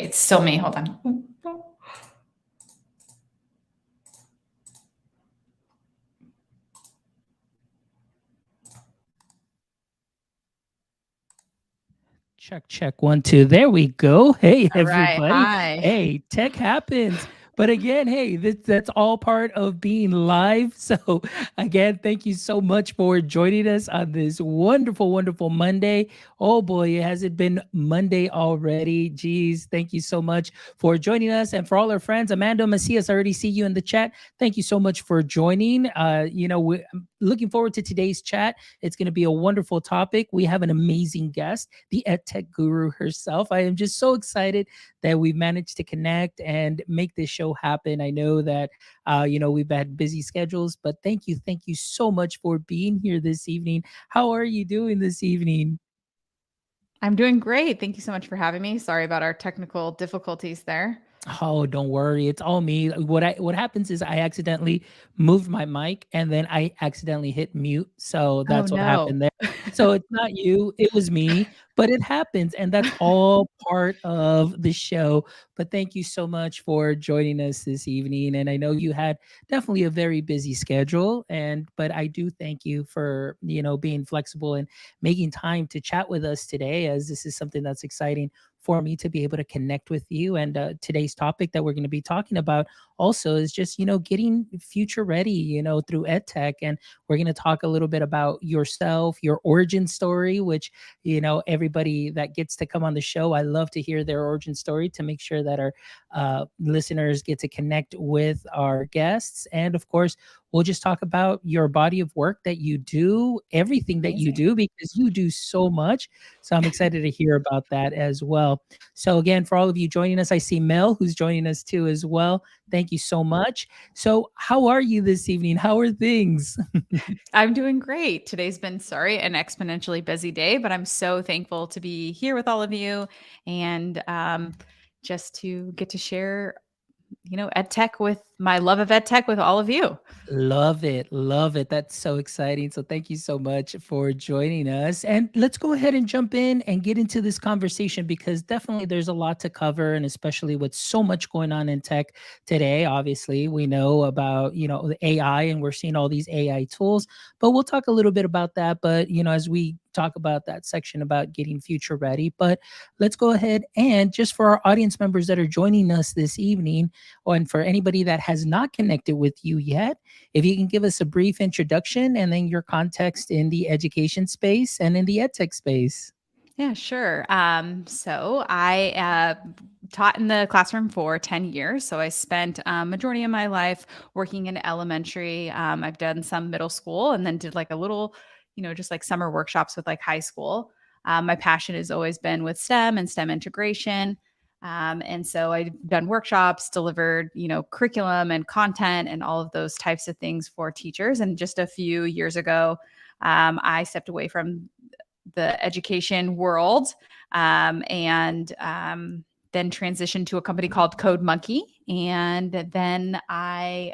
it's still me. Hold on. Check, check, 1, 2. There we go. Hey, All right. everybody. Hi. Hey, tech happens. But again, hey, that's all part of being live. So, again, thank you so much for joining us on this wonderful, wonderful Monday. Oh boy, has it been Monday already? Geez, thank you so much for joining us. And for all our friends, Amanda Macias, I already see you in the chat. Thank you so much for joining. I'm looking forward to today's chat. It's going to be a wonderful topic. We have an amazing guest, the EdTech Guru herself. I am just so excited that we've managed to connect and make this show happen. I know that we've had busy schedules, but thank you so much for being here this evening. How are you doing this evening? I'm doing great. Thank you so much for having me. Sorry about our technical difficulties there. Oh, don't worry. It's all me. What happens is I accidentally moved my mic and then I accidentally hit mute. So Oh, that's what no. happened there. So it's not you, it was me, but it happens and that's all part of the show. But thank you so much for joining us this evening, and I know you had definitely a very busy schedule, and but I do thank you for, being flexible and making time to chat with us today, as this is something that's exciting for me to be able to connect with you. And today's topic that we're going to be talking about also is just, getting future ready, through EdTech. And we're going to talk a little bit about yourself, your origin story, which, everybody that gets to come on the show, I love to hear their origin story to make sure that our listeners get to connect with our guests. And of course, we'll just talk about your body of work that you do, everything that you Amazing. do, because you do so much. So I'm excited to hear about that as well. So again, for all of you joining us, I see Mel who's joining us too as well. Thank you so much. So how are you this evening? How are things? I'm doing great. Today's been, sorry, an exponentially busy day, but I'm so thankful to be here with all of you and just to get to share, EdTech with my love of EdTech with all of you. Love it. Love it. That's so exciting. So thank you so much for joining us. And let's go ahead and jump in and get into this conversation, because definitely there's a lot to cover, and especially with so much going on in tech today. Obviously, we know about, the AI, and we're seeing all these AI tools, but we'll talk a little bit about that. But, as we talk about that section about getting future ready, but let's go ahead and just for our audience members that are joining us this evening, and for anybody that has not connected with you yet, if you can give us a brief introduction and then your context in the education space and in the edtech space. Yeah, sure. So I taught in the classroom for 10 years. So I spent majority of my life working in elementary. I've done some middle school and then did like a little, just like summer workshops with like high school. My passion has always been with STEM and STEM integration. And so I've done workshops, delivered, curriculum and content and all of those types of things for teachers. And just a few years ago, I stepped away from the education world and then transitioned to a company called Code Monkey. And then I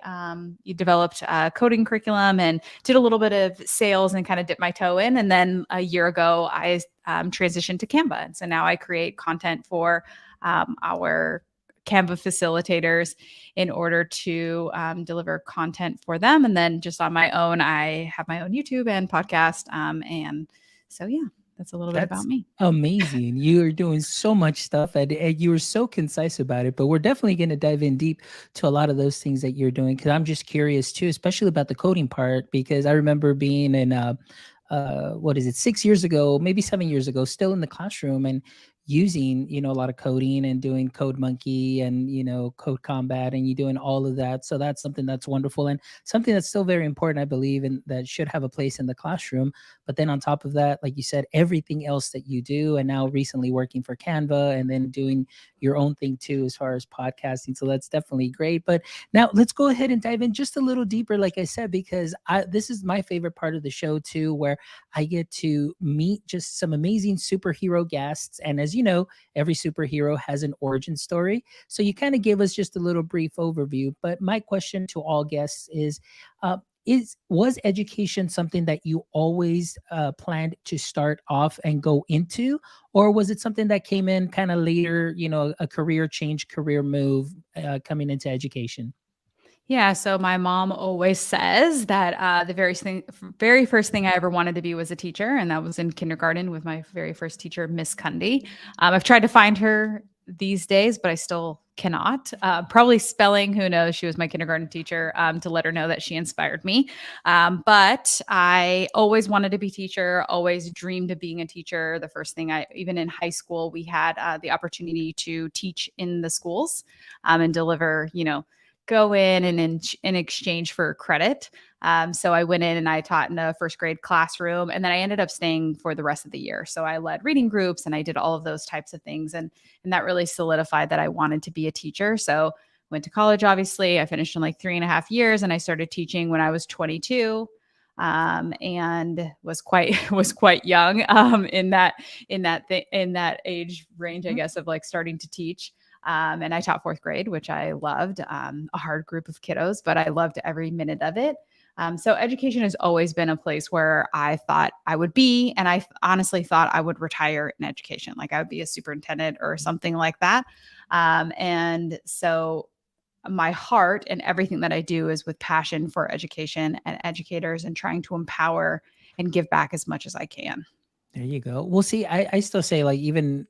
developed a coding curriculum and did a little bit of sales and kind of dipped my toe in. And then a year ago, I transitioned to Canva. And so now I create content for our Canva facilitators in order to deliver content for them. And then just on my own, I have my own YouTube and podcast. And so, yeah, that's a little bit about That's me. amazing. You're doing so much stuff, and you were so concise about it. But we're definitely going to dive in deep to a lot of those things that you're doing, because I'm just curious too, especially about the coding part, because I remember being in what is it, 6 years ago, maybe 7 years ago, still in the classroom and using, a lot of coding and doing Code Monkey and, Code Combat, and you doing all of that. So that's something that's wonderful and something that's still very important, I believe, and that should have a place in the classroom. But then on top of that, like you said, everything else that you do, and now recently working for Canva and then doing your own thing too, as far as podcasting. So that's definitely great. But now let's go ahead and dive in just a little deeper, like I said, because this is my favorite part of the show too, where I get to meet just some amazing superhero guests. And as you know, every superhero has an origin story. So you kind of gave us just a little brief overview. But my question to all guests is, was education something that you always planned to start off and go into, or was it something that came in kind of later, a career change, career move, coming into education? Yeah, so my mom always says that the very first thing I ever wanted to be was a teacher, and that was in kindergarten with my very first teacher, Miss Cundy. I've tried to find her these days, but I still cannot. Probably spelling, who knows? She was my kindergarten teacher, to let her know that she inspired me. But I always wanted to be a teacher, always dreamed of being a teacher. The first thing even in high school, we had the opportunity to teach in the schools and deliver, go in and in exchange for credit. So I went in and I taught in a first grade classroom, and then I ended up staying for the rest of the year. So I led reading groups and I did all of those types of things, and that really solidified that I wanted to be a teacher. So went to college. Obviously, I finished in like 3.5 years, and I started teaching when I was 22. And was quite young in that age range, I guess, of like starting to teach. And I taught fourth grade, which I loved, a hard group of kiddos, but I loved every minute of it. So education has always been a place where I thought I would be. And I honestly thought I would retire in education. Like I would be a superintendent or something like that. And so my heart and everything that I do is with passion for education and educators and trying to empower and give back as much as I can. There you go. Well, see, I still say, like, even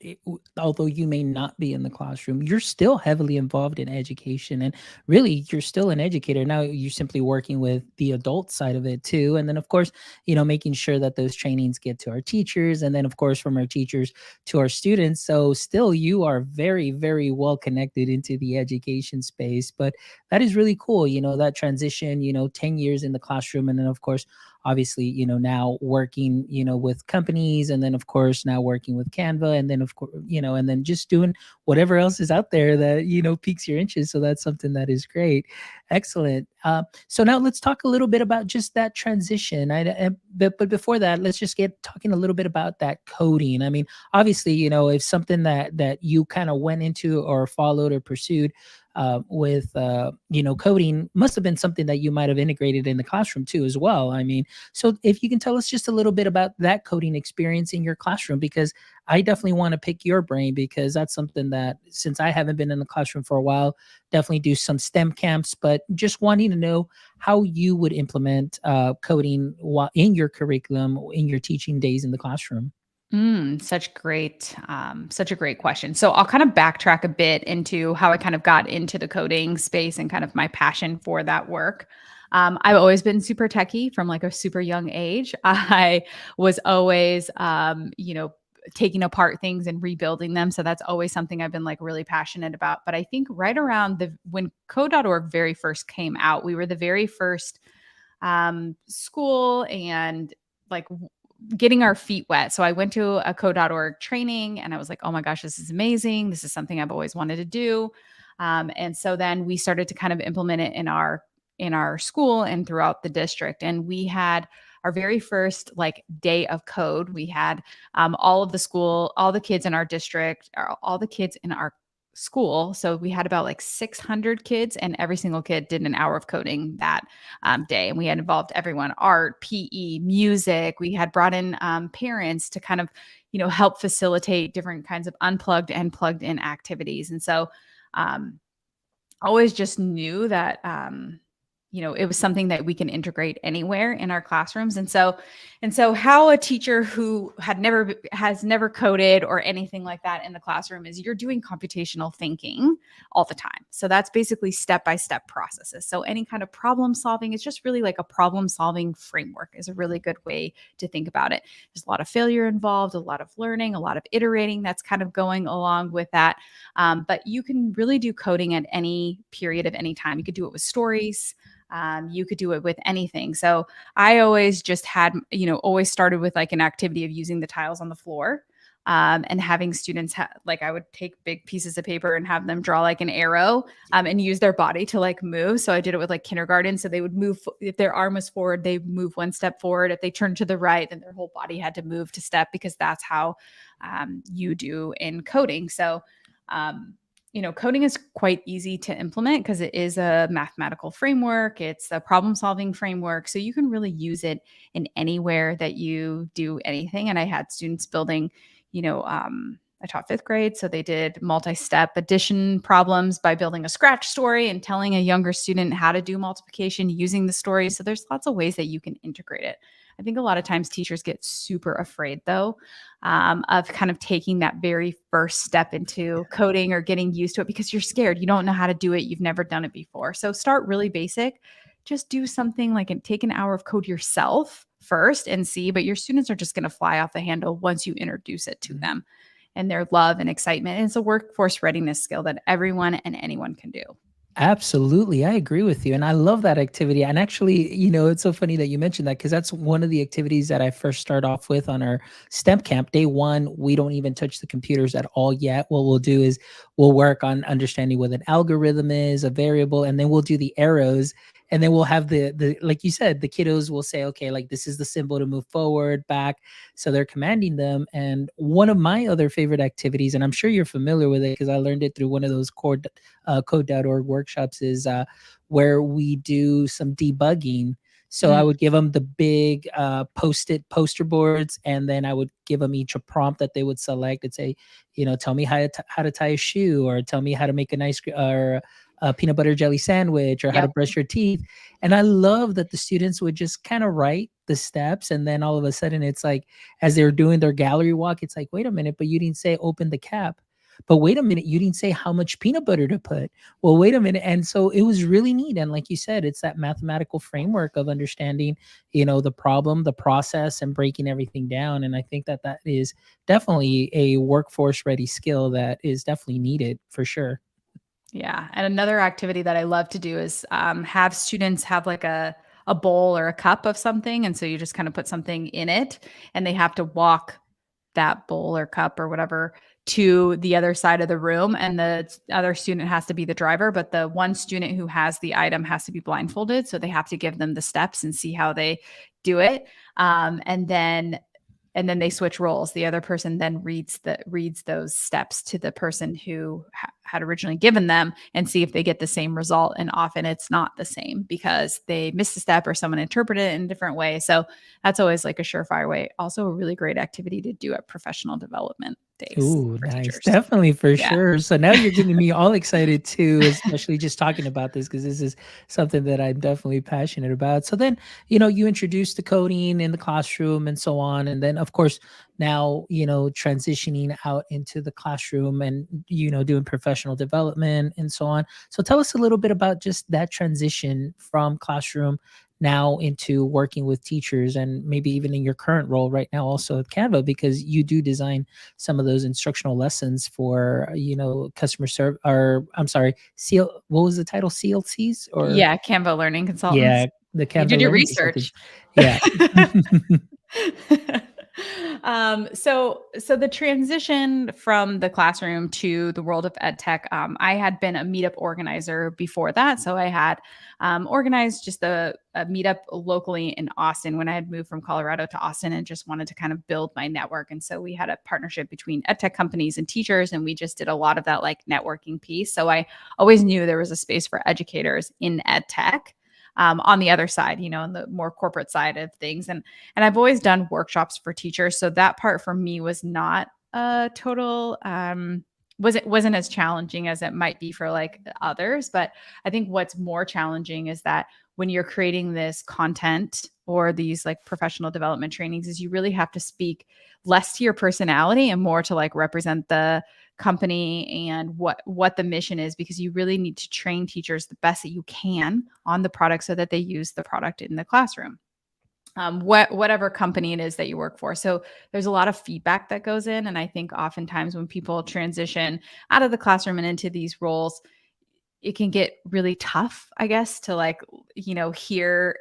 although you may not be in the classroom, you're still heavily involved in education. And really, you're still an educator. Now you're simply working with the adult side of it too. And then, of course, making sure that those trainings get to our teachers. And then, of course, from our teachers to our students. So still, you are very, very well connected into the education space. But that is really cool, that transition, 10 years in the classroom. And then, of course, obviously, now working, with companies, and then of course now working with Canva, and then of course, and then just doing whatever else is out there that, piques your interest. So that's something that is great. Excellent. So now let's talk a little bit about just that transition. But before that, let's just get talking a little bit about that coding. I mean, obviously, if something that you kind of went into or followed or pursued, with coding must have been something that you might have integrated in the classroom too as well. I mean, so if you can tell us just a little bit about that coding experience in your classroom, because I definitely want to pick your brain, because that's something that, since I haven't been in the classroom for a while, definitely do some STEM camps, but just wanting to know how you would implement coding in your curriculum, in your teaching days in the classroom. Such a great question. So I'll kind of backtrack a bit into how I kind of got into the coding space and kind of my passion for that work. I've always been super techie from like a super young age. I was always, taking apart things and rebuilding them. So that's always something I've been like really passionate about. But I think right around when code.org very first came out, we were the very first school and like getting our feet wet. So I went to a code.org training and I was like, oh my gosh, this is amazing. This is something I've always wanted to do. And so then we started to kind of implement it in our school and throughout the district. And we had our very first like day of code. We had all the kids in our district, all the kids in our school. So we had about like 600 kids, and every single kid did an hour of coding that day. And we had involved everyone: art, PE, music. We had brought in parents to kind of, help facilitate different kinds of unplugged and plugged in activities. And so always just knew that, it was something that we can integrate anywhere in our classrooms. And so how a teacher who has never coded or anything like that in the classroom is, you're doing computational thinking all the time. So that's basically step-by-step processes. So any kind of problem solving is just really like a problem solving framework is a really good way to think about it. There's a lot of failure involved, a lot of learning, a lot of iterating that's kind of going along with that. But you can really do coding at any period of any time. You could do it with stories. You could do it with anything. So I always just had, always started with like an activity of using the tiles on the floor, and having students like I would take big pieces of paper and have them draw like an arrow, and use their body to like move. So I did it with like kindergarten. So they would move, if their arm was forward, they move one step forward. If they turned to the right, then their whole body had to move to step, because that's how you do in coding. So coding is quite easy to implement because it is a mathematical framework. It's a problem solving framework. So you can really use it in anywhere that you do anything. And I had students building, I taught fifth grade. So they did multi step addition problems by building a scratch story and telling a younger student how to do multiplication using the story. So there's lots of ways that you can integrate it. I think a lot of times teachers get super afraid, though, of kind of taking that very first step into coding or getting used to it because you're scared. You don't know how to do it. You've never done it before. So start really basic. Just do something like take an hour of code yourself first and see, but your students are just going to fly off the handle once you introduce it to them and their love and excitement. And it's a workforce readiness skill that everyone and anyone can do. Absolutely. I agree with you. And I love that activity. And actually, it's so funny that you mentioned that because that's one of the activities that I first start off with on our STEM camp. Day one, we don't even touch the computers at all yet. What we'll do is we'll work on understanding what an algorithm is, a variable, and then we'll do the arrows. And then we'll have the like you said, the kiddos will say, okay, like this is the symbol to move forward, back. So they're commanding them. And one of my other favorite activities, and I'm sure you're familiar with it because I learned it through one of those code.org workshops, is where we do some debugging. So I would give them the big post-it poster boards, and then I would give them each a prompt that they would select and say, tell me how to tie a shoe, or tell me how to make an ice cream or a peanut butter jelly sandwich, or how to brush your teeth. And I love that the students would just kind of write the steps, and then all of a sudden it's like, as they're doing their gallery walk, it's like, wait a minute, but you didn't say open the cap. But wait a minute, you didn't say how much peanut butter to put. Well, wait a minute. And so it was really neat. And like you said, it's that mathematical framework of understanding, the problem, the process, and breaking everything down. And I think that that is definitely a workforce ready skill that is definitely needed for sure. Yeah. And another activity that I love to do is have students have like a bowl or a cup of something. And so you just kind of put something in it and they have to walk that bowl or cup or whatever to the other side of the room. And the other student has to be the driver, but the one student who has the item has to be blindfolded. So they have to give them the steps and see how they do it. And then they switch roles. The other person then reads those steps to the person who had originally given them and see if they get the same result. And often it's not the same because they missed a step or someone interpreted it in a different way. So that's always like a surefire way. Also a really great activity to do at professional development days Ooh, for nice. teachers. Definitely, for Yeah. sure. So now you're getting me all excited too, especially just talking about this, because this is something that I'm definitely passionate about. So then, you introduced the coding in the classroom and so on. And then, of course, now, transitioning out into the classroom and, doing professional development and so on. So tell us a little bit about just that transition from classroom now into working with teachers, and maybe even in your current role right now also at Canva, because you do design some of those instructional lessons for, customer serve, or I'm sorry, what was the title? CLCs, or Yeah. Canva learning consultants. yeah, the You Canva did your learning research. consultants. Yeah. So the transition from the classroom to the world of EdTech, I had been a meetup organizer before that. So I had organized just a meetup locally in Austin when I had moved from Colorado to Austin and just wanted to kind of build my network. And so we had a partnership between EdTech companies and teachers, and we just did a lot of that like networking piece. So I always knew there was a space for educators in EdTech. On the other side, on the more corporate side of things. And I've always done workshops for teachers. So that part for me was not a total wasn't as challenging as it might be for like others. But I think what's more challenging is that when you're creating this content or these like professional development trainings, is you really have to speak less to your personality and more to like represent the company and what the mission is, because you really need to train teachers the best that you can on the product so that they use the product in the classroom. Whatever company it is that you work for. So there's a lot of feedback that goes in. And I think oftentimes when people transition out of the classroom and into these roles, it can get really tough, I guess, to like, hear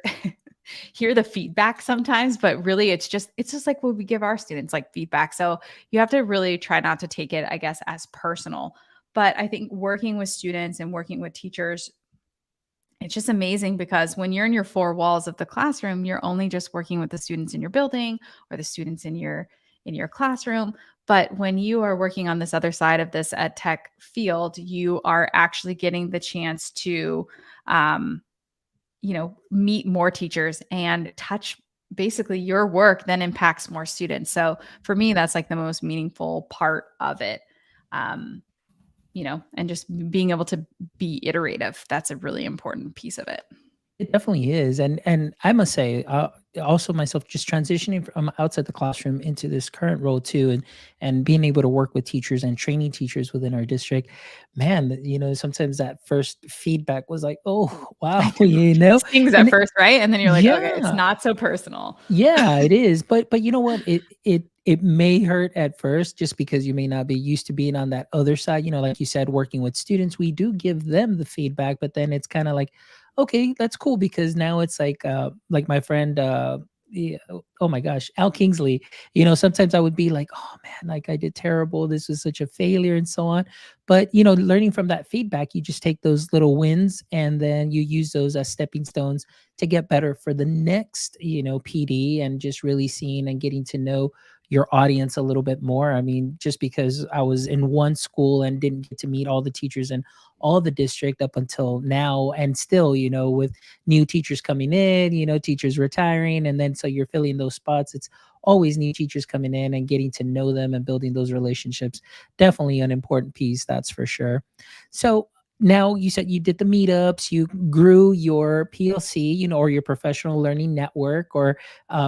hear the feedback sometimes, but really it's just like what we give our students like feedback. So you have to really try not to take it, I guess, as personal. But I think working with students and working with teachers, it's just amazing because when you're in your four walls of the classroom, you're only just working with the students in your building or the students in your in your classroom. But when you are working on this other side of this ed tech field, you are actually getting the chance to, um, meet more teachers and touch basically your work then impacts more students. So for me, that's like the most meaningful part of it. Um, and just being able to be iterative. That's a really important piece of it. It definitely is, and I must say, also myself, just transitioning from outside the classroom into this current role too, and being able to work with teachers and training teachers within our district, man, sometimes that first feedback was like, oh I wow, know. Stings at and first, right? And then you're like, okay, it's yeah, not so personal. yeah, it is. But you know what? It may hurt at first just because you may not be used to being on that other side. Like you said, working with students, we do give them the feedback, but then it's kind of like, okay, that's cool because now it's like my friend yeah, oh my gosh, Al Kingsley. Sometimes I would be like, oh man, like I did terrible. This was such a failure and so on. But learning from that feedback, you just take those little wins and then you use those as stepping stones to get better for the next, PD, and just really seeing and getting to know your audience a little bit more. I mean, just because I was in one school and didn't get to meet all the teachers in all the district up until now, and still, with new teachers coming in, teachers retiring, and then so you're filling those spots. It's always new teachers coming in and getting to know them and building those relationships. Definitely an important piece, that's for sure. So now you said you did the meetups, you grew your PLC, or your professional learning network, or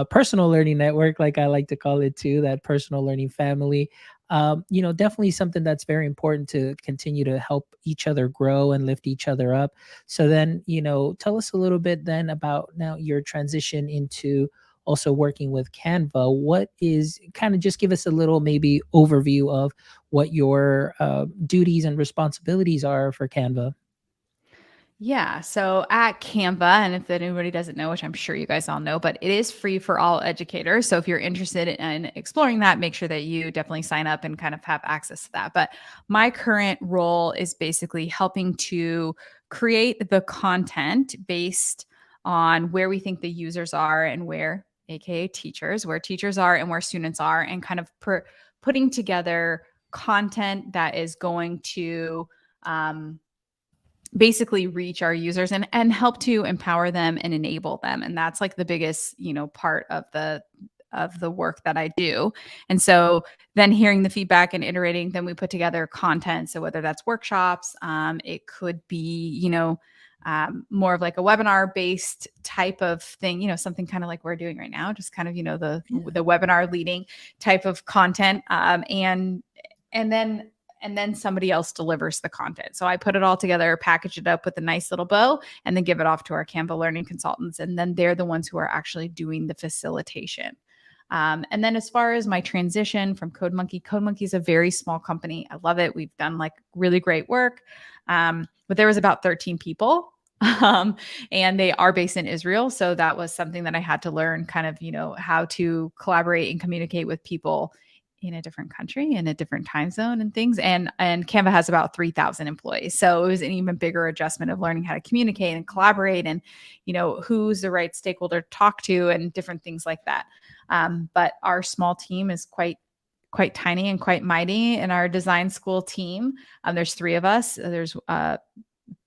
personal learning network, like I like to call it too, that personal learning family. Definitely something that's very important to continue to help each other grow and lift each other up. So then, tell us a little bit then about now your transition into also working with Canva. What is kind of, just give us a little maybe overview of what your duties and responsibilities are for Canva. Yeah. So at Canva, and if anybody doesn't know, which I'm sure you guys all know, but it is free for all educators. So if you're interested in exploring that, make sure that you definitely sign up and kind of have access to that. But my current role is basically helping to create the content based on where we think the users are and where, AKA teachers, where teachers are and where students are, and kind of putting together content that is going to, basically reach our users and help to empower them and enable them. And that's like the biggest, part of the work that I do. And so then hearing the feedback and iterating, then we put together content. So whether that's workshops, it could be, more of like a webinar based type of thing, something kind of like we're doing right now, just kind of, the webinar leading type of content. And then somebody else delivers the content. So I put it all together, package it up with a nice little bow, and then give it off to our Canva learning consultants. And then they're the ones who are actually doing the facilitation. And then as far as my transition from Code Monkey is a very small company. I love it. We've done like really great work. But there was about 13 people. And they are based in Israel. So that was something that I had to learn kind of, how to collaborate and communicate with people in a different country, in a different time zone and things. And Canva has about 3,000 employees. So it was an even bigger adjustment of learning how to communicate and collaborate and, who's the right stakeholder to talk to and different things like that. But our small team is quite tiny and quite mighty in our design school team. There's three of us. There's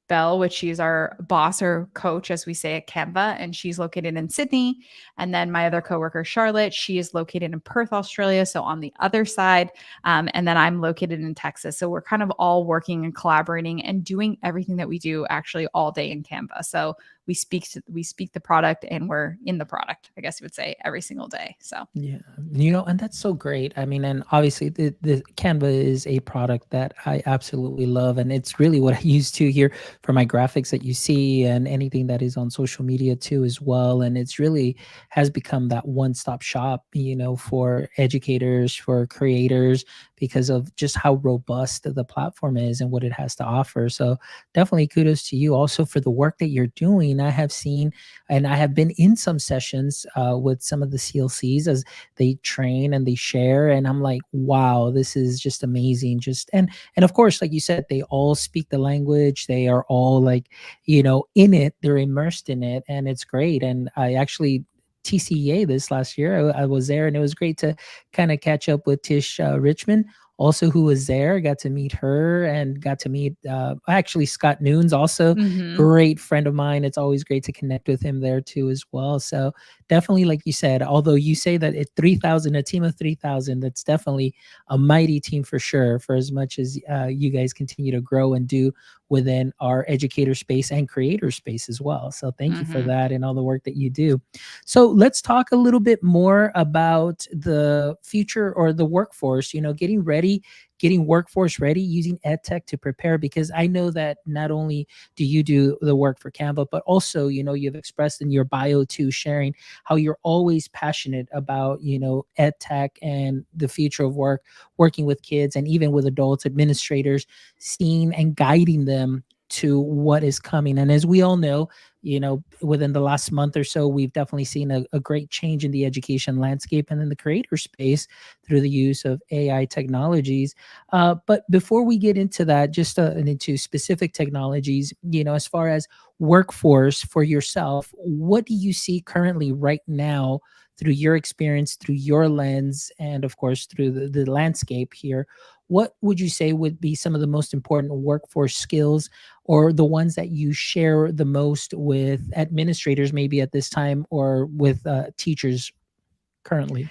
Belle, which she's our boss or coach, as we say at Canva, and she's located in Sydney. And then my other coworker, Charlotte, she is located in Perth, Australia, so on the other side. And then I'm located in Texas. So we're kind of all working and collaborating and doing everything that we do actually all day in Canva. So we speak the product and we're in the product, I guess you would say, every single day. So Yeah, and that's so great. I mean, and obviously the Canva is a product that I absolutely love, and it's really what I use to here for my graphics that you see and anything that is on social media too as well. And it's really has become that one-stop shop, for educators, for creators, because of just how robust the platform is and what it has to offer. So definitely kudos to you also for the work that you're doing. I have seen, and I have been in some sessions with some of the CLCs as they train and they share, and I'm like, wow, this is just amazing. And of course, like you said, they all speak the language. They are all like, in it, they're immersed in it, and it's great. And I actually TCEA this last year. I was there, and it was great to kind of catch up with Tish Richmond, also who was there. Got to meet her and got to meet actually Scott Noons, also Mhm. great friend of mine. It's always great to connect with him there too as well. So definitely, like you said, although you say that at 3,000, a team of 3,000, that's definitely a mighty team for sure. For as much as you guys continue to grow and do within our educator space and creator space as well. So thank you for Mhm. that and all the work that you do. So let's talk a little bit more about the future or the workforce, getting ready, getting workforce ready using EdTech to prepare, because I know that not only do you do the work for Canva, but also, you've expressed in your bio too, sharing how you're always passionate about, EdTech and the future of work, working with kids and even with adults, administrators, seeing and guiding them to what is coming. And as we all know, within the last month or so, we've definitely seen a great change in the education landscape and in the creator space through the use of AI technologies. But before we get into that, just into specific technologies, as far as workforce for yourself, what do you see currently right now through your experience, through your lens, and of course, through the landscape here? What would you say would be some of the most important workforce skills, or the ones that you share the most with administrators maybe at this time, or with teachers currently?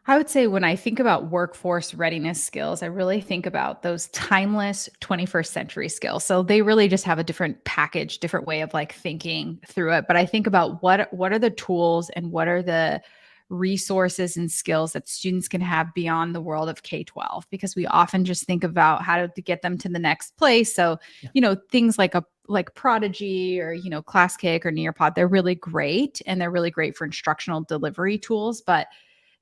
I would say when I think about workforce readiness skills, I really think about those timeless 21st century skills. So they really just have a different package, different way of like thinking through it. But I think about what are the tools and what are the resources and skills that students can have beyond the world of K-12, because we often just think about how to get them to the next place. So, Yeah. Things like Prodigy or, ClassKick or Nearpod, they're really great and they're really great for instructional delivery tools, but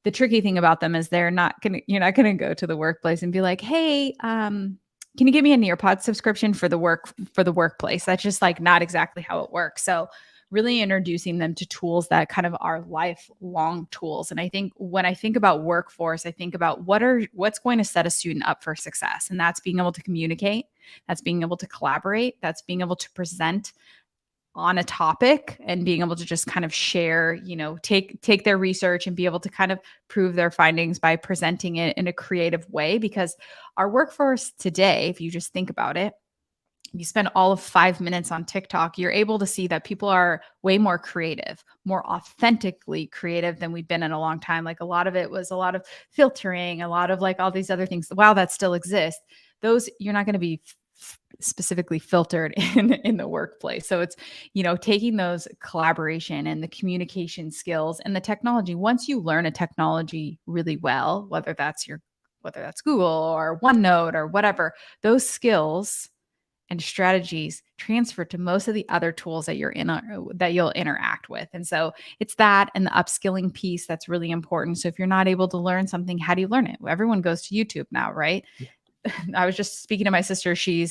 the tricky thing about them is you're not gonna go to the workplace and be like, hey, can you give me a Nearpod subscription for the workplace? That's just like not exactly how it works. So really introducing them to tools that kind of are lifelong tools. And I think when I think about workforce, I think about what's going to set a student up for success. And that's being able to communicate, that's being able to collaborate, that's being able to present on a topic and being able to just kind of share, take their research and be able to kind of prove their findings by presenting it in a creative way. Because our workforce today, if you just think about it, you spend all of 5 minutes on TikTok, you're able to see that people are way more creative, more authentically creative than we've been in a long time. Like a lot of it was a lot of filtering, a lot of like all these other things. Wow, that still exists. Those you're not going to be specifically filtered in the workplace. So it's, taking those collaboration and the communication skills and the technology. Once you learn a technology really well, whether that's Google or OneNote or whatever, those skills and strategies transfer to most of the other tools that that you'll interact with. And so it's that and the upskilling piece that's really important. So if you're not able to learn something, how do you learn it? Everyone goes to YouTube now, right? Yeah. I was just speaking to my sister. She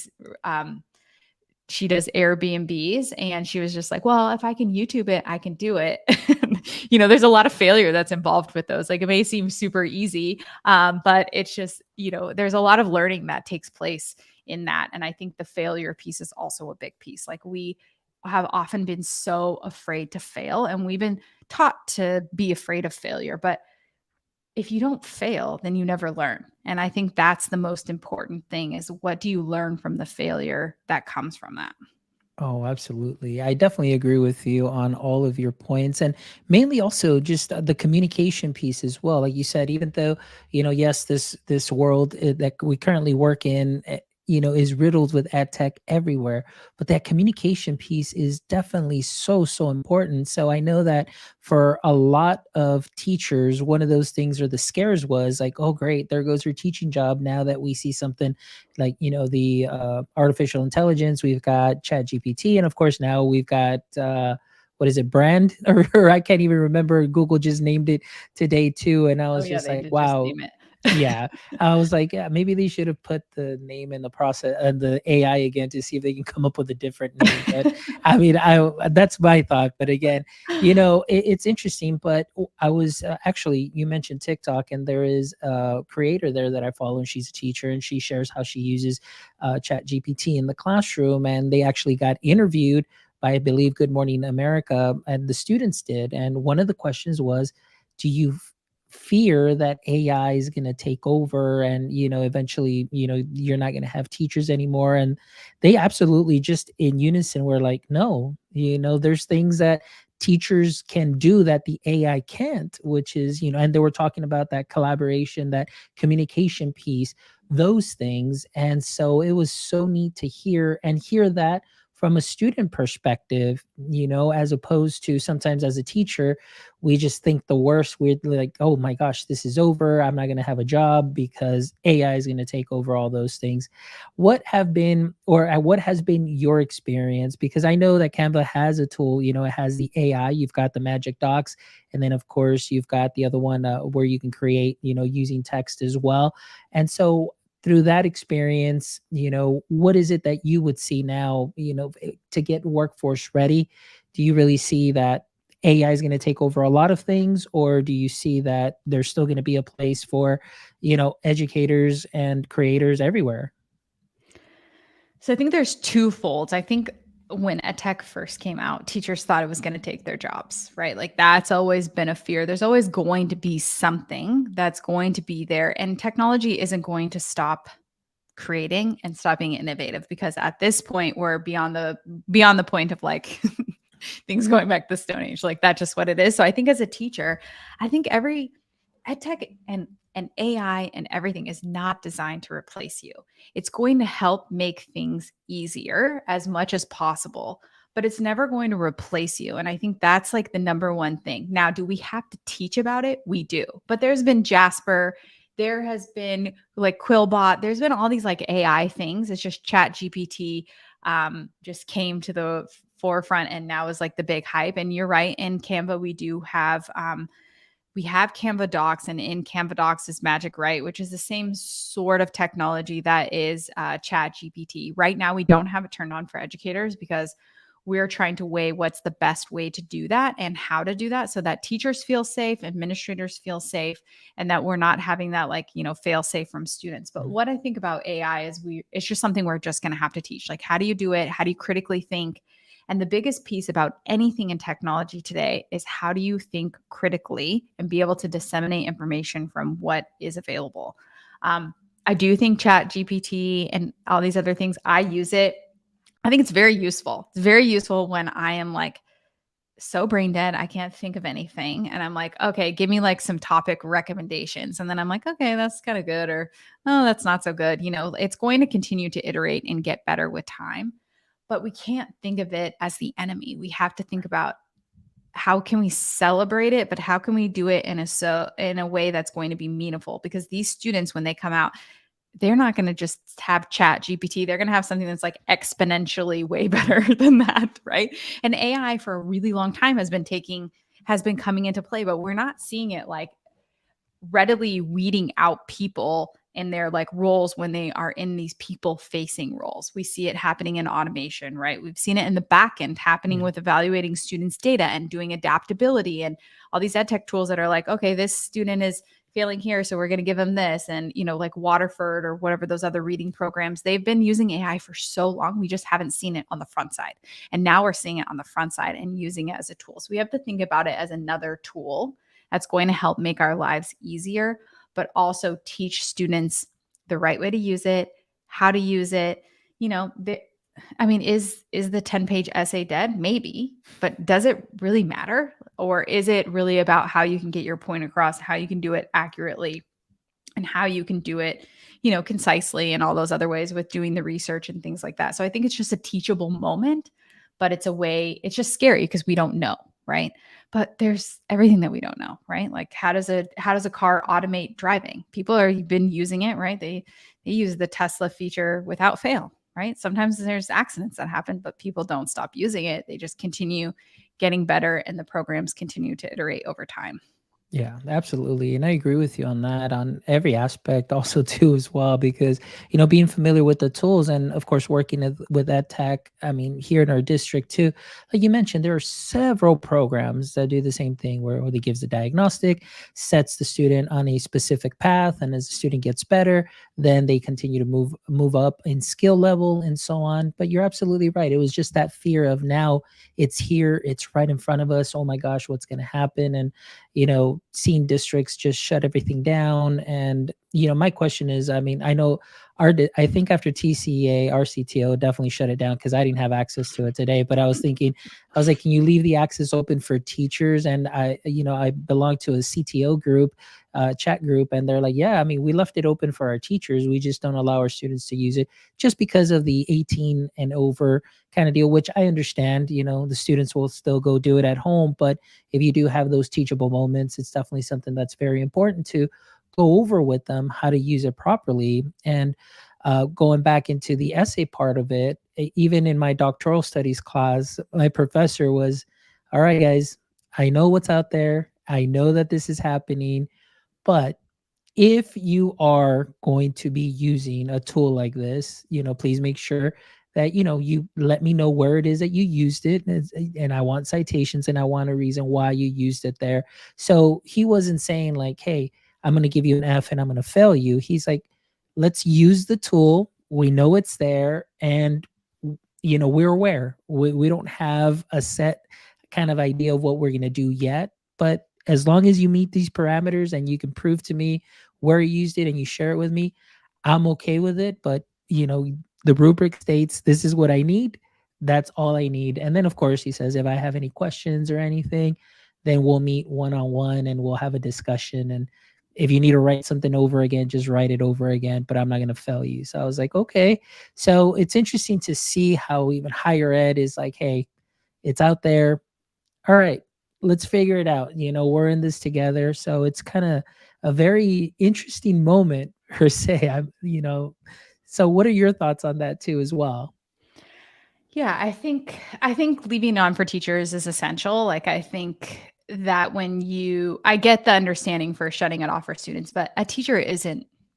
does Airbnbs, and she was just like, well, if I can YouTube it, I can do it. There's a lot of failure that's involved with those. Like it may seem super easy, but it's just, there's a lot of learning that takes place in that. And I think the failure piece is also a big piece. Like we have often been so afraid to fail, and we've been taught to be afraid of failure. But if you don't fail, then you never learn. And I think that's the most important thing, is what do you learn from the failure that comes from that? Oh, absolutely. I definitely agree with you on all of your points, and mainly also just the communication piece as well. Like you said, even though, yes, this world that we currently work in, is riddled with ad tech everywhere, but that communication piece is definitely so important. So I know that for a lot of teachers, one of those things, or the scares, was like, oh great, there goes your teaching job. Now that we see something like, the artificial intelligence, we've got Chat GPT, and of course now we've got what is it, brand, or I can't even remember, Google just named it today too, and I Oh was yeah, just they like, did just wow. name it. Yeah, I was like, yeah, maybe they should have put the name in the process and the AI again to see if they can come up with a different name. But I mean, I that's my thought. But again, it's interesting. But I was actually, you mentioned TikTok, and there is a creator there that I follow, and she's a teacher, and she shares how she uses Chat GPT in the classroom, and they actually got interviewed by, I believe, Good Morning America, and the students did. And one of the questions was, do you fear that AI is going to take over and, eventually, you're not going to have teachers anymore? And they absolutely just in unison were like, no, there's things that teachers can do that the AI can't, which is, and they were talking about that collaboration, that communication piece, those things. And so it was so neat to hear that from a student perspective, as opposed to sometimes as a teacher, we just think the worst. We're like, oh my gosh, this is over. I'm not going to have a job because AI is going to take over all those things. What has been your experience? Because I know that Canva has a tool, it has the AI, you've got the Magic Docs, and then of course you've got the other one where you can create, using text as well. And so through that experience, what is it that you would see now, to get workforce ready? Do you really see that AI is going to take over a lot of things, or do you see that there's still going to be a place for, educators and creators everywhere? So I think there's two folds. I think when EdTech first came out, teachers thought it was going to take their jobs, right? Like that's always been a fear. There's always going to be something that's going to be there, and technology isn't going to stop creating and stop being innovative, because at this point we're beyond the point of like things going back to the Stone Age. Like that's just what it is. So I think as a teacher, I think every EdTech and AI and everything is not designed to replace you. It's going to help make things easier as much as possible, but it's never going to replace you. And I think that's like the number one thing. Now, do we have to teach about it? We do. But there's been Jasper, there has been like Quillbot, there's been all these like AI things. It's just Chat GPT just came to the forefront and now is like the big hype. And you're right, in Canva, we have Canva Docs, and in Canva Docs is Magic Write, which is the same sort of technology that is Chat GPT. Right now, we don't have it turned on for educators because we're trying to weigh what's the best way to do that and how to do that so that teachers feel safe, administrators feel safe, and that we're not having that fail safe from students. But what I think about AI is it's just something we're just going to have to teach. Like, how do you do it? How do you critically think? And the biggest piece about anything in technology today is how do you think critically and be able to disseminate information from what is available. I do think Chat GPT and all these other things, I use it. I think it's very useful. It's very useful when I am like so brain dead, I can't think of anything. And I'm like, okay, give me like some topic recommendations. And then I'm like, okay, that's kind of good. Or, oh, that's not so good. It's going to continue to iterate and get better with time. But we can't think of it as the enemy. We have to think about how can we celebrate it, but how can we do it in a way that's going to be meaningful? Because these students, when they come out, they're not going to just have Chat GPT. They're going to have something that's like exponentially way better than that, right? And AI for a really long time has been coming into play, but we're not seeing it like readily weeding out people in their like roles when they are in these people facing roles. We see it happening in automation, right? We've seen it in the back end happening with evaluating students' data and doing adaptability and all these ed tech tools that are like, okay, this student is failing here, so we're going to give them this. And, like Waterford or whatever those other reading programs, they've been using AI for so long. We just haven't seen it on the front side. And now we're seeing it on the front side and using it as a tool. So we have to think about it as another tool that's going to help make our lives easier, but also teach students the right way to use it, how to use it. Is the 10-page essay dead? Maybe, but does it really matter? Or is it really about how you can get your point across, how you can do it accurately, and how you can do it, concisely, and all those other ways with doing the research and things like that. So I think it's just a teachable moment, but it's just scary because we don't know, right? But there's everything that we don't know, right? Like how does a car automate driving? People have been using it, right? They use the Tesla feature without fail, right? Sometimes there's accidents that happen, but people don't stop using it. They just continue getting better, and the programs continue to iterate over time. Yeah, absolutely. And I agree with you on that, on every aspect also too as well, because, being familiar with the tools and of course working with ed tech, I mean, here in our district too, like you mentioned, there are several programs that do the same thing where they gives the diagnostic, sets the student on a specific path, and as the student gets better, then they continue to move up in skill level and so on. But you're absolutely right. It was just that fear of now it's here, it's right in front of us. Oh my gosh, what's going to happen? And seeing districts just shut everything down. And, my question is, I mean, I know I think after TCA, our CTO definitely shut it down because I didn't have access to it today. But I was thinking, I was like, can you leave the access open for teachers? And I belong to a CTO group, chat group, and they're like, yeah, I mean, we left it open for our teachers. We just don't allow our students to use it just because of the 18 and over kind of deal, which I understand, the students will still go do it at home. But if you do have those teachable moments, it's definitely something that's very important to go over with them how to use it properly. And going back into the essay part of it, even in my doctoral studies class, my professor was, all right, guys, I know what's out there. I know that this is happening, but if you are going to be using a tool like this, please make sure that, you let me know where it is that you used it. And I want citations and I want a reason why you used it there. So he wasn't saying like, hey, I'm going to give you an F and I'm going to fail you. He's like, let's use the tool. We know it's there. And, we're aware. We don't have a set kind of idea of what we're going to do yet. But as long as you meet these parameters and you can prove to me where you used it and you share it with me, I'm okay with it. But, the rubric states this is what I need. That's all I need. And then, of course, he says, if I have any questions or anything, then we'll meet one on one and we'll have a discussion. And if you need to write something over again, just write it over again, but I'm not going to fail you. So I was like, okay. So it's interesting to see how even higher ed is like, hey, it's out there. All right, let's figure it out. We're in this together. So it's kind of a very interesting moment per se. So what are your thoughts on that too, as well? Yeah, I think leaving on for teachers is essential. Like I think that I get the understanding for shutting it off for students, but a teacher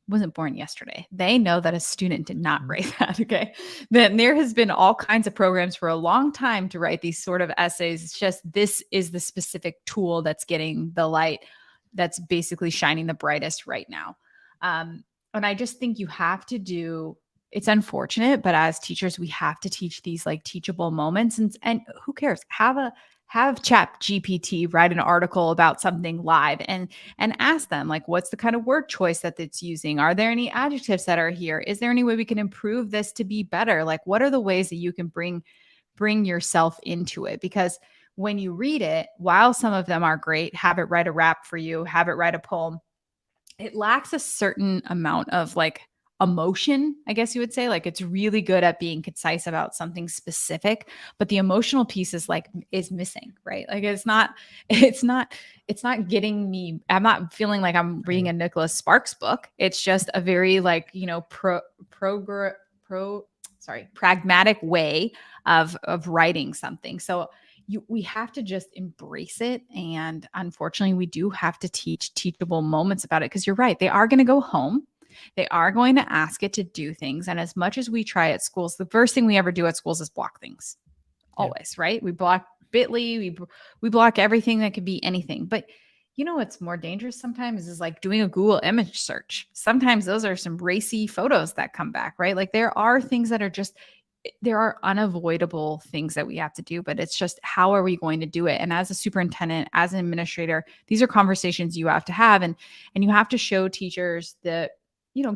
wasn't born yesterday. They know that a student did not Mhm. write that. Okay. Then there has been all kinds of programs for a long time to write these sort of essays. It's just this is the specific tool that's getting the light, that's basically shining the brightest right now. And I just think you have to do it's unfortunate, but as teachers, we have to teach these like teachable moments. And who cares? Have Chat GPT write an article about something live and ask them like what's the kind of word choice that it's using? Are there any adjectives that are here? Is there any way we can improve this to be better? Like what are the ways that you can bring yourself into it? Because when you read it, while some of them are great, have it write a rap for you, have it write a poem, it lacks a certain amount of like emotion, I guess you would say. Like it's really good at being concise about something specific, but the emotional piece is missing, right? Like it's not it's not getting me. I'm not feeling like I'm reading Right. a Nicholas Sparks book. It's just a very like, pro sorry, pragmatic way of writing something. So we have to just embrace it, and unfortunately we do have to teach teachable moments about it, because you're right, they are going to go home, they are going to ask it to do things, and as much as we try at schools, the first thing we ever do at schools is block things. Yeah. Always, right? We block bitly, we block everything that could be anything. But what's more dangerous sometimes is like doing a Google image search. Sometimes those are some racy photos that come back, right? Like there are things that are just there are unavoidable things that we have to do, but it's just how are we going to do it? And as a superintendent, as an administrator, these are conversations you have to have, and you have to show teachers that,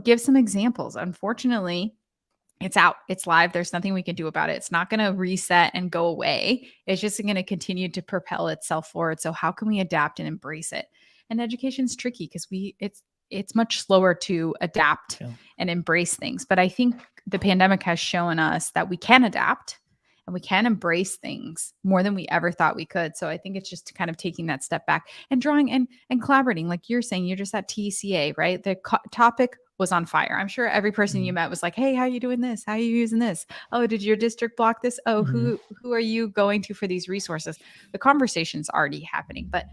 give some examples. Unfortunately, it's out, it's live. There's nothing we can do about it. It's not going to reset and go away. It's just going to continue to propel itself forward. So how can we adapt and embrace it? And education's tricky because it's much slower to adapt Yeah. and embrace things. But I think the pandemic has shown us that we can adapt and we can embrace things more than we ever thought we could. So I think it's just kind of taking that step back and drawing and collaborating. Like you're saying, you're just at TCA, right? The topic was on fire. I'm sure every person you Mhm. met was like, "Hey, how are you doing this? How are you using this? Oh, did your district block this? Oh, Mhm. who are you going to for these resources?" The conversation's already happening, but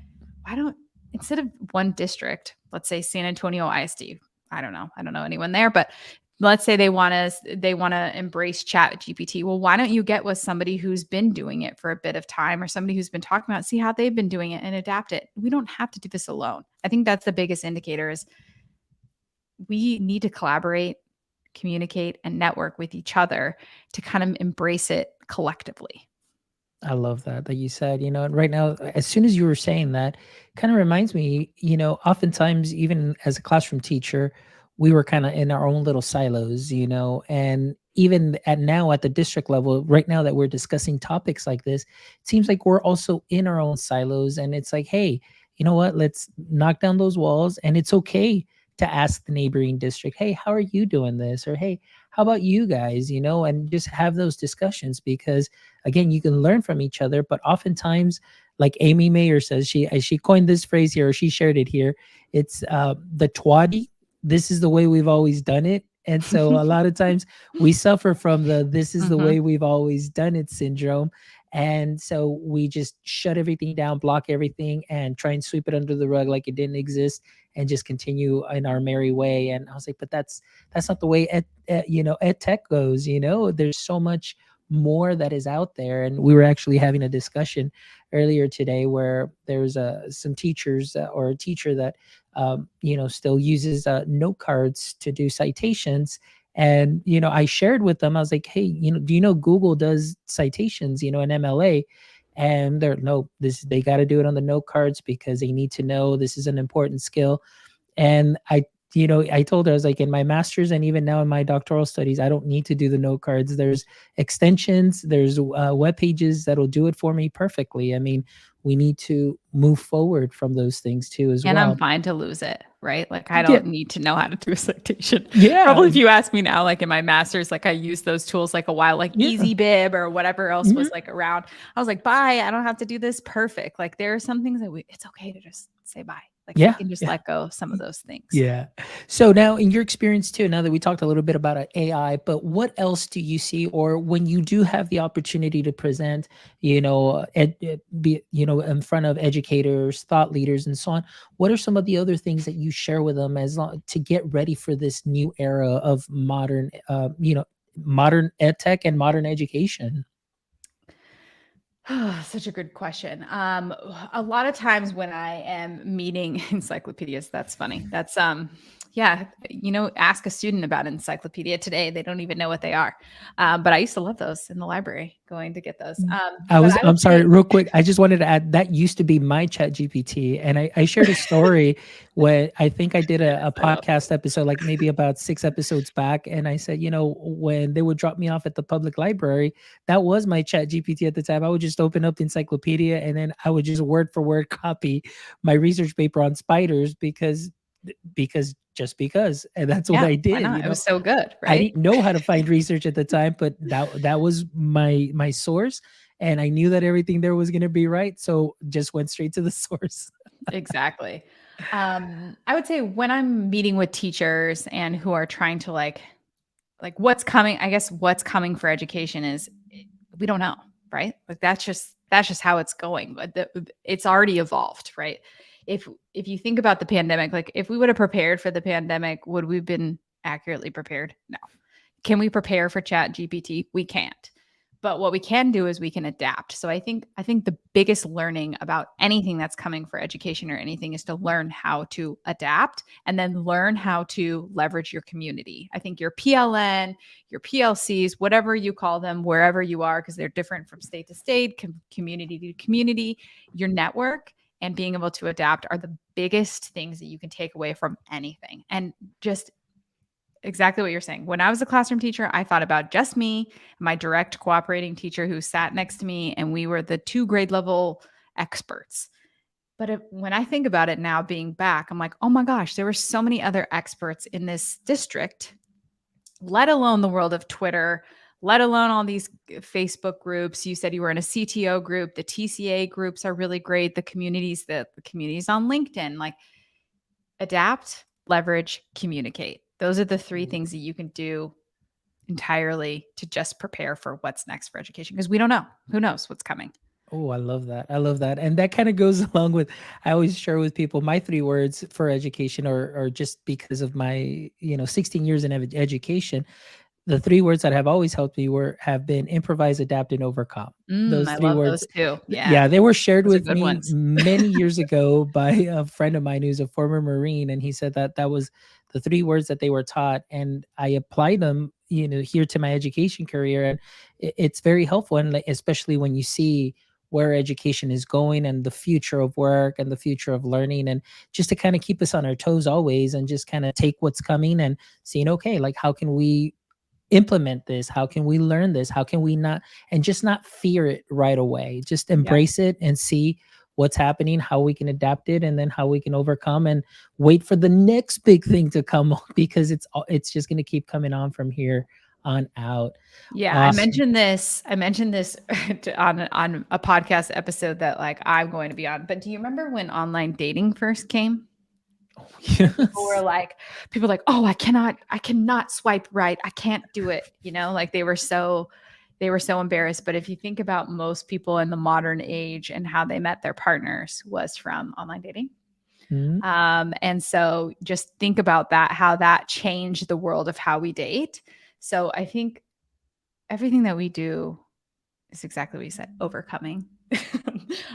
why don't instead of one district, let's say San Antonio ISD, I don't know anyone there, but let's say they want to embrace chat GPT. Well, why don't you get with somebody who's been doing it for a bit of time, or somebody who's been talking about it, see how they've been doing it and adapt it. We don't have to do this alone. I think that's the biggest indicator is we need to collaborate, communicate, and network with each other to kind of embrace it collectively. I love that you said, and right now, as soon as you were saying that, kind of reminds me, oftentimes even as a classroom teacher, we were kind of in our own little silos, and even at now at the district level, right now that we're discussing topics like this, it seems like we're also in our own silos. And it's like, hey, you know what? Let's knock down those walls. And it's okay to ask the neighboring district, hey, how are you doing this? Or hey, how about you guys? And just have those discussions, because again, you can learn from each other. But oftentimes, like Amy Mayer says, she coined this phrase here, or she shared it here. It's the twadi. This is the way we've always done it. And so a lot of times we suffer from the this is the way we've always done it syndrome. And so we just shut everything down, block everything, and try and sweep it under the rug like it didn't exist, and just continue in our merry way. And I was like, but that's not the way ed tech goes. There's so much more that is out there. And we were actually having a discussion earlier today where there's some teachers or a teacher that still uses note cards to do citations. And I shared with them, I was like, hey, do you know Google does citations, in MLA? And they're no, they got to do it on the note cards because they need to know this is an important skill. And I told her, I was like, in my master's and even now in my doctoral studies, I don't need to do the note cards. There's extensions, there's web pages that'll do it for me perfectly. I mean, we need to move forward from those things too as And well. I'm fine to lose it, right? Like I don't Yeah. need to know how to do a citation. Yeah. Probably if you ask me now, like in my master's, like I used those tools like a while, like Yeah. Easy Bib or whatever else was like around. I was like, bye. I don't have to do this perfect. Like there are some things that it's okay to just say bye. Like we can just let go of some of those things. Yeah. So now in your experience too, now that we talked a little bit about AI, but what else do you see, or when you do have the opportunity to present, in front of educators, thought leaders, and so on, what are some of the other things that you share with them to get ready for this new era of modern, modern ed tech and modern education? Such a good question. A lot of times when I am meeting encyclopedias, that's funny. That's yeah, ask a student about encyclopedia today. They don't even know what they are. But I used to love those in the library, going to get those. I'm sorry, real quick. I just wanted to add that used to be my chat GPT. And I shared a story when I think I did a podcast episode, like maybe about 6 episodes back. And I said, when they would drop me off at the public library, that was my chat GPT at the time. I would just open up the encyclopedia and then I would just word for word copy my research paper on spiders because and that's what I did. It was so good, right? I didn't know how to find research at the time, but that was my source, and I knew that everything there was going to be right, so just went straight to the source. Exactly. I would say when I'm meeting with teachers and who are trying to like what's coming, I guess what's coming for education is we don't know, right? Like that's just how it's going, but it's already evolved, right? If you think about the pandemic, like if we would have prepared for the pandemic, would we have been accurately prepared? No. Can we prepare for chat GPT? We can't. But what we can do is we can adapt. So I think the biggest learning about anything that's coming for education or anything is to learn how to adapt and then learn how to leverage your community. I think your PLN, your PLCs, whatever you call them, wherever you are, because they're different from state to state, community to community, your network and being able to adapt are the biggest things that you can take away from anything. And just exactly what you're saying. When I was a classroom teacher, I thought about just me, my direct cooperating teacher who sat next to me, and we were the 2 grade level experts. But when I think about it now being back, I'm like, oh my gosh, there were so many other experts in this district, let alone the world of Twitter, let alone all these Facebook groups. You said you were in a CTO group. The TCA groups are really great. The communities on LinkedIn, like adapt, leverage, communicate. Those are the 3 things that you can do entirely to just prepare for what's next for education, because we don't know. Who knows what's coming? Oh, I love that. I love that. And that kind of goes along with, I always share with people my three words for education, or just because of my, 16 years in education. The three words that have always helped me have been improvise, adapt, and overcome. Those I three love words. those too. Yeah, Yeah, they were shared those are with good me ones. many years ago by a friend of mine who's a former Marine, and he said that that was the three words that they were taught, and I apply them, here to my education career, and it's very helpful, and like, especially when you see where education is going and the future of work and the future of learning, and just to kind of keep us on our toes always, and just kind of take what's coming and seeing, okay, like how can we implement this? How can we learn this? How can we not, and just not fear it right away? Just Yep. embrace it and see what's happening, how we can adapt it, and then how we can overcome, and wait for the next big thing to come because it's just going to keep coming on from here on out. Yeah, Awesome. I mentioned this on a podcast episode that like I'm going to be on. But do you remember when online dating first came? And Yes. people were like, "Oh, I cannot swipe right. I can't do it." Like they were so embarrassed. But if you think about most people in the modern age and how they met their partners was from online dating. Mhm. And so just think about that, how that changed the world of how we date. So I think everything that we do is exactly what you said, overcoming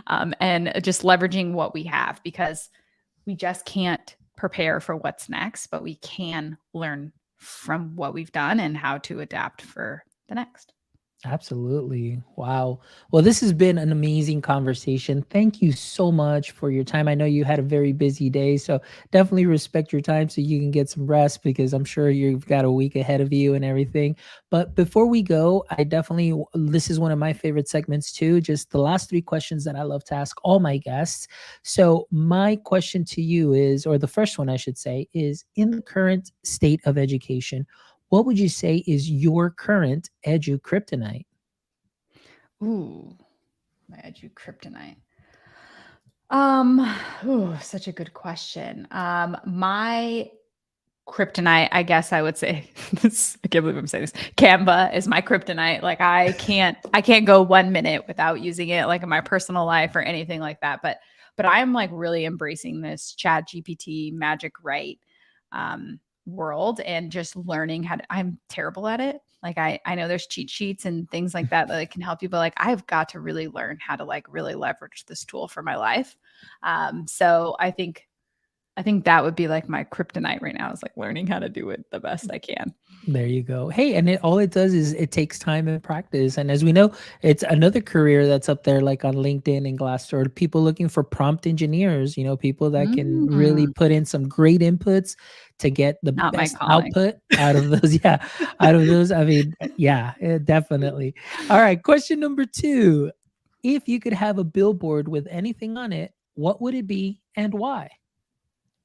and just leveraging what we have, because we just can't prepare for what's next, but we can learn from what we've done and how to adapt for the next. Absolutely. Wow. Well, this has been an amazing conversation. Thank you so much for your time. I know you had a very busy day, so definitely respect your time so you can get some rest, because I'm sure you've got a week ahead of you and everything. But before we go, this is one of my favorite segments too, just the last three questions that I love to ask all my guests. So, my question to you is, or the first one I should say, is in the current state of education, what would you say is your current edu kryptonite? Ooh, my edu kryptonite. Such a good question. My kryptonite, I guess I would say this, I can't believe I'm saying this. Canva is my kryptonite. Like I can't go 1 minute without using it, like in my personal life or anything like that. But I'm like really embracing this Chat GPT magic write world, and just learning how to, I'm terrible at it. Like I know there's cheat sheets and things like that that can help you, but like I've got to really learn how to like really leverage this tool for my life. So I think that would be like my kryptonite right now, is like learning how to do it the best I can. There you go. Hey, and all it does is it takes time and practice. And as we know, it's another career that's up there, like on LinkedIn and Glassdoor, people looking for prompt engineers, people that can really Mm, put in some great inputs to get the not my best calling. output out of those. Yeah, out of those. I mean, yeah, definitely. All right. Question number two. If you could have a billboard with anything on it, what would it be and why?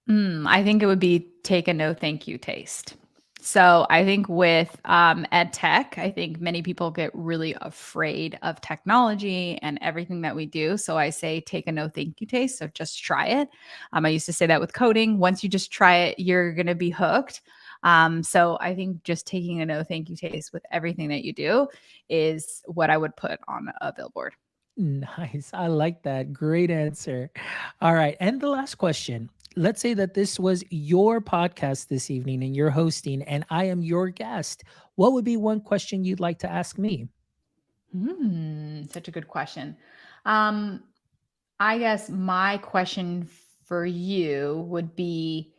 I think it would be take a no thank you taste. So I think with ed tech, I think many people get really afraid of technology and everything that we do. So I say take a no thank you taste. So just try it. I used to say that with coding. Once you just try it, you're going to be hooked. So I think just taking a no thank you taste with everything that you do is what I would put on a billboard. Nice. I like that. Great answer. All right. And the last question. Let's say that this was your podcast this evening and you're hosting, and I am your guest. What would be one question you'd like to ask me? Such a good question. Um, I guess my question for you would be,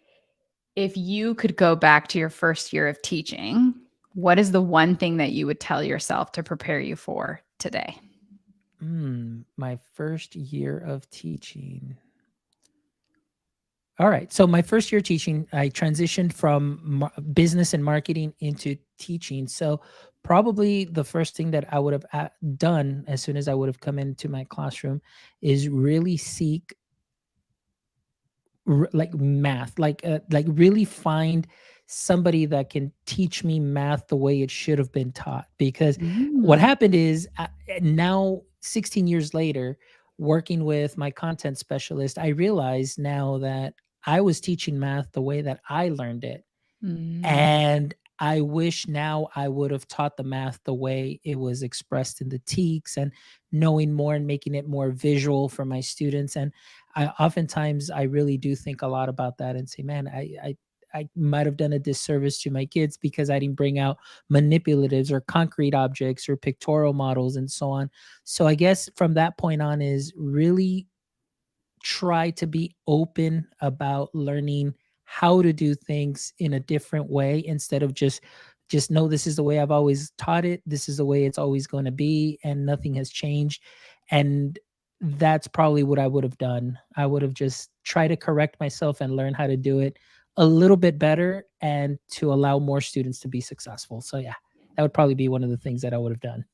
if you could go back to your first year of teaching, what is the one thing that you would tell yourself to prepare you for today? My first year of teaching. All right. So my first year teaching, I transitioned from business and marketing into teaching. So probably the first thing that I would have done as soon as I would have come into my classroom is really seek like math, like really find somebody that can teach me math the way it should have been taught. Because what Mm, happened is, now 16 years later, working with my content specialist, I realize now that I was teaching math the way that I learned it. mm, And I wish now I would have taught the math the way it was expressed in the TEKS, and knowing more and making it more visual for my students. And I oftentimes I really do think a lot about that and say, man, I might have done a disservice to my kids because I didn't bring out manipulatives or concrete objects or pictorial models and so on. So I guess from that point on is really try to be open about learning how to do things in a different way, instead of just know this is the way I've always taught it, this is the way it's always going to be, and nothing has changed. And that's probably what I would have done. I would have just tried to correct myself and learn how to do it a little bit better, and to allow more students to be successful. So yeah, that would probably be one of the things that I would have done.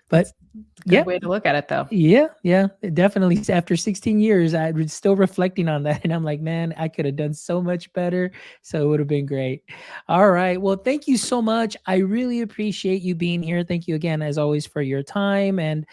But That's a good yeah, way to look at it, though. yeah, yeah, definitely. After 16 years, I was still reflecting on that. And I'm like, man, I could have done so much better. So it would have been great. All right. Well, thank you so much. I really appreciate you being here. Thank you again, as always, for your time. And,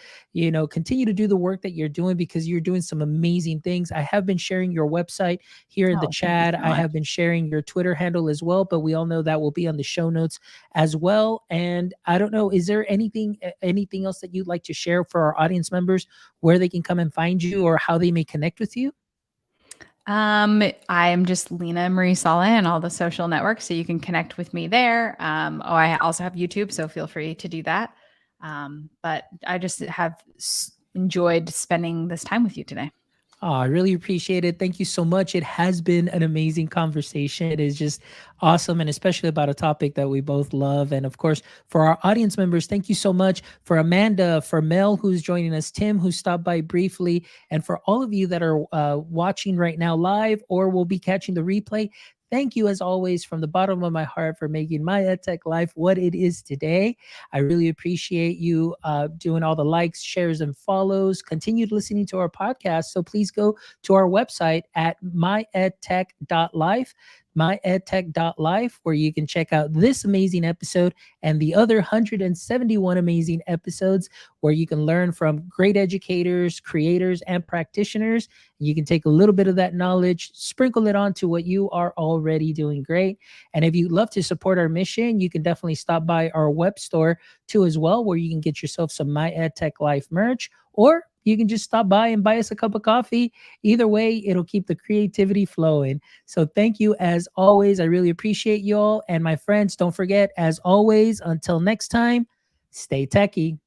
continue to do the work that you're doing, because you're doing some amazing things. I have been sharing your website here in the Oh, thank you chat. so I much. have been sharing your Twitter handle as well, but we all know that will be on the show notes as well. And I don't know, is there anything else that you'd like to share for our audience members, where they can come and find you or how they may connect with you? I'm just Leena Marie Saleh and all the social networks, so you can connect with me there. I also have YouTube, so feel free to do that. But I just have enjoyed spending this time with you today. Oh, I really appreciate it. Thank you so much. It has been an amazing conversation. It is just awesome, and especially about a topic that we both love. And of course, for our audience members, thank you so much. For Amanda, for Mel, who's joining us, Tim, who stopped by briefly, and for all of you that are watching right now live or will be catching the replay, thank you as always from the bottom of my heart for making my EdTech life what it is today. I really appreciate you doing all the likes, shares, and follows. Continue listening to our podcast. So please go to our website at myedtech.life, myedtech.life, where you can check out this amazing episode and the other 171 amazing episodes, where you can learn from great educators, creators, and practitioners. You can take a little bit of that knowledge, sprinkle it onto what you are already doing great. And if you'd love to support our mission, you can definitely stop by our web store too as well, where you can get yourself some My EdTech Life merch, or you can just stop by and buy us a cup of coffee. Either way, it'll keep the creativity flowing. So thank you as always. I really appreciate you all. And my friends, don't forget, as always, until next time, stay techie.